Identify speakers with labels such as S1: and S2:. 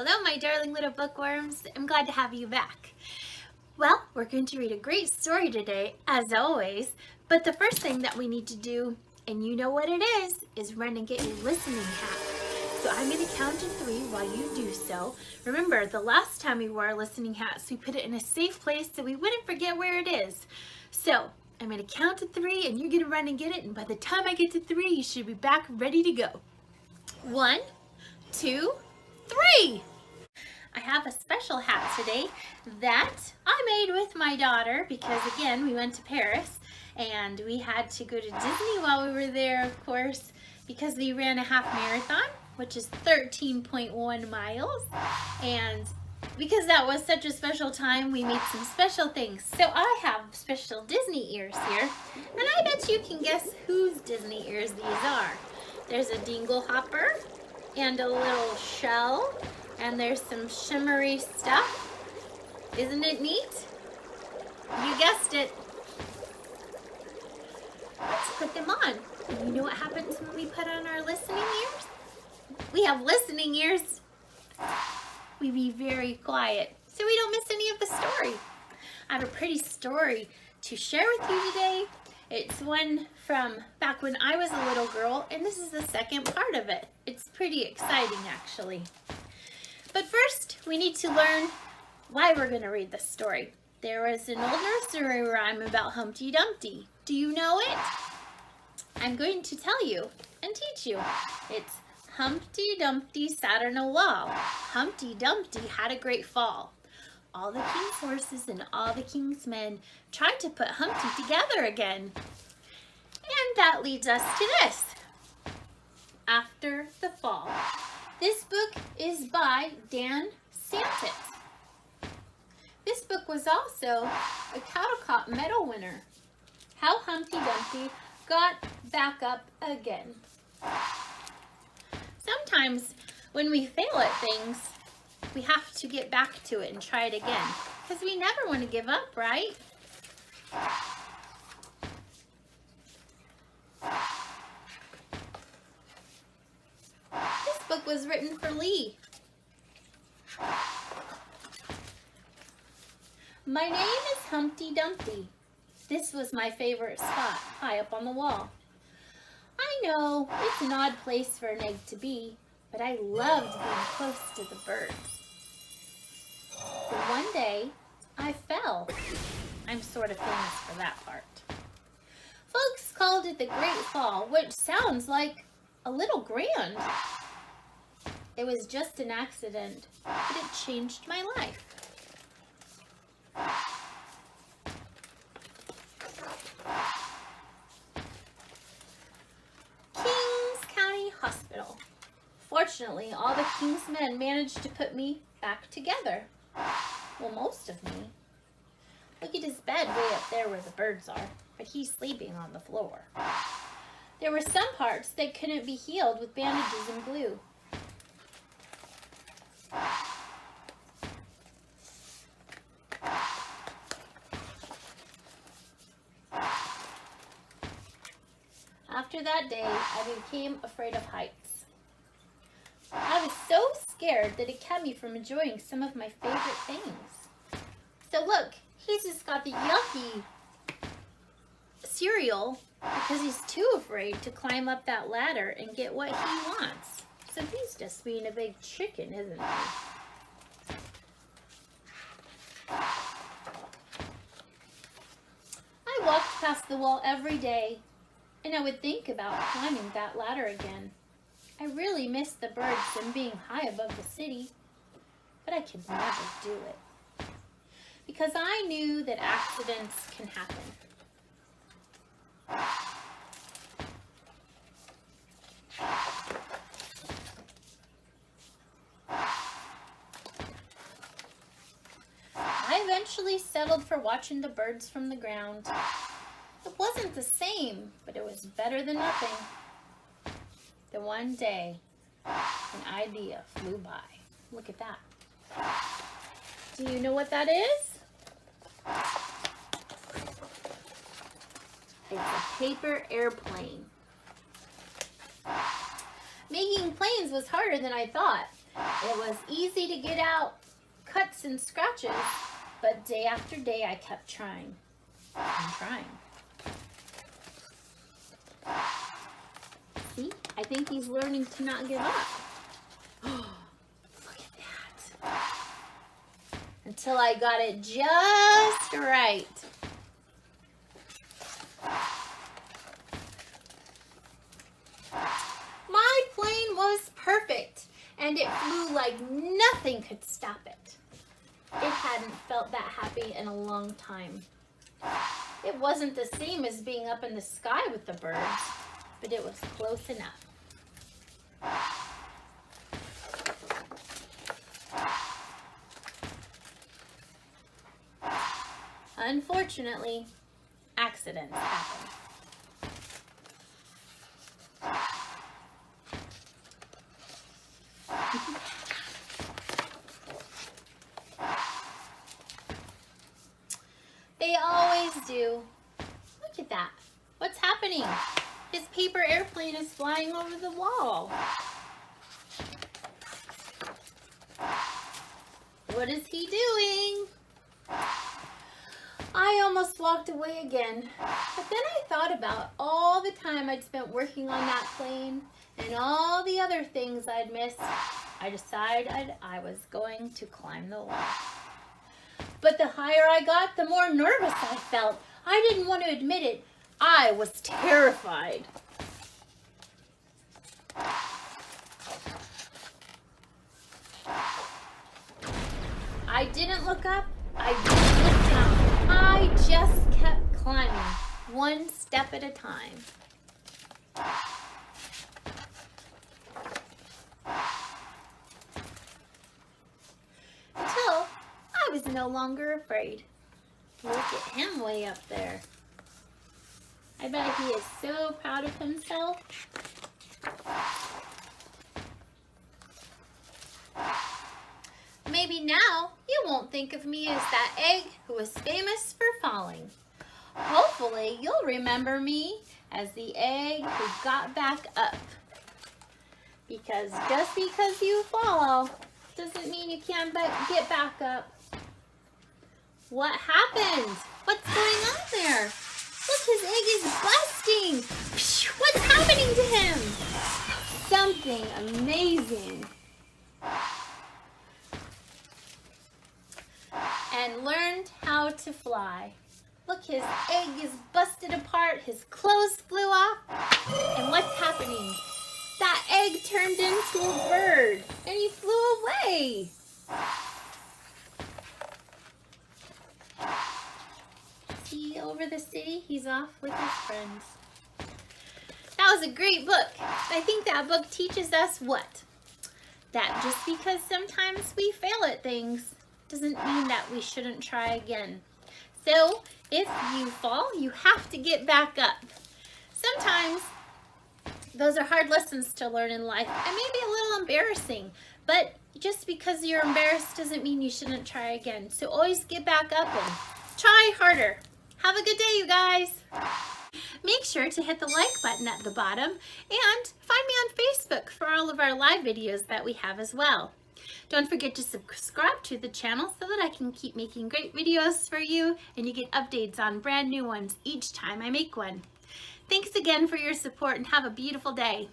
S1: Hello, my darling little bookworms. I'm glad to have you back. Well, we're going to read a great story today, as always, but the first thing that we need to do, and you know what it is run and get your listening hat. So I'm going to count to 3 while you do so. Remember, the last time we wore our listening hats, we put it in a safe place so we wouldn't forget where it is. So I'm going to count to 3 and you're going to run and get it, and by the time I get to 3, you should be back ready to go. 1, 2, 3. I have a special hat today that I made with my daughter because, again, we went to Paris and we had to go to Disney while we were there, of course, because we ran a half marathon, which is 13.1 miles. And because that was such a special time, we made some special things. So I have special Disney ears here, and I bet you can guess whose Disney ears these are. There's a dingle hopper and a little shell. And there's some shimmery stuff. Isn't it neat? You guessed it. Let's put them on. And you know what happens when we put on our listening ears? We have listening ears. We be very quiet so we don't miss any of the story. I have a pretty story to share with you today. It's one from back when I was a little girl, and this is the second part of it. It's pretty exciting, actually. But first, we need to learn why we're going to read this story. There was an old nursery rhyme about Humpty Dumpty. Do you know it? I'm going to tell you and teach you. It's Humpty Dumpty sat on a wall. Humpty Dumpty had a great fall. All the king's horses and all the king's men tried to put Humpty together again. And that leads us to this. After the Fall. This book is by Dan Santet. This book was also a Caldecott Medal winner. How Humpty Dumpty Got Back Up Again. Sometimes when we fail at things, we have to get back to it and try it again, because we never want to give up, right? This book was written for Lee. My name is Humpty Dumpty. This was my favorite spot, high up on the wall. I know it's an odd place for an egg to be, but I loved being close to the birds. But one day, I fell. I'm sort of famous for that part. Folks called it the Great Fall, which sounds like a little grand. It was just an accident, but it changed my life. Kings County Hospital. Fortunately, all the king's men managed to put me back together. Well, most of me. Look at his bed way up there where the birds are, but he's sleeping on the floor. There were some parts that couldn't be healed with bandages and glue. After that day, I became afraid of heights. I was so scared that it kept me from enjoying some of my favorite things. So look, he's just got the yucky cereal because he's too afraid to climb up that ladder and get what he wants. So he's just being a big chicken, isn't he? I walked past the wall every day, and I would think about climbing that ladder again. I really missed the birds and being high above the city, but I could never do it because I knew that accidents can happen. I eventually settled for watching the birds from the ground. It wasn't the same, but it was better than nothing. Then one day, an idea flew by. Look at that. Do you know what that is? It's a paper airplane. Making planes was harder than I thought. It was easy to get out cuts and scratches, but day after day I kept trying and trying. See, I think he's learning to not give up. Look at that. Until I got it just right. My plane was perfect, and it flew like nothing could stop it. It hadn't felt that happy in a long time. It wasn't the same as being up in the sky with the birds, but it was close enough. Unfortunately, accidents happen. They always do. Look at that. What's happening? His paper airplane is flying over the wall. What is he doing? I almost walked away again, but then I thought about all the time I'd spent working on that plane and all the other things I'd missed. I decided I was going to climb the wall. But the higher I got, the more nervous I felt. I didn't want to admit it. I was terrified. I didn't look up. I didn't look down. I just kept climbing, one step at a time. Until I was no longer afraid. Look at him way up there. I bet he is so proud of himself. Maybe now you won't think of me as that egg who was famous for falling. Hopefully you'll remember me as the egg who got back up. Because just because you fall doesn't mean you can't get back up. What happened? What's going on there? Look, his egg is busting. What's happening to him? Something amazing. And learned how to fly. Look, his egg is busted apart, his clothes flew off, and what's happening? That egg turned into a bird, and he flew away. See, over the city, he's off with his friends. That was a great book. I think that book teaches us what? That just because sometimes we fail at things doesn't mean that we shouldn't try again. So if you fall, you have to get back up. Sometimes those are hard lessons to learn in life and maybe a little embarrassing, but just because you're embarrassed doesn't mean you shouldn't try again. So always get back up and try harder. Have a good day, you guys. Make sure to hit the like button at the bottom and find me on Facebook for all of our live videos that we have as well. Don't forget to subscribe to the channel so that I can keep making great videos for you and you get updates on brand new ones each time I make one. Thanks again for your support and have a beautiful day.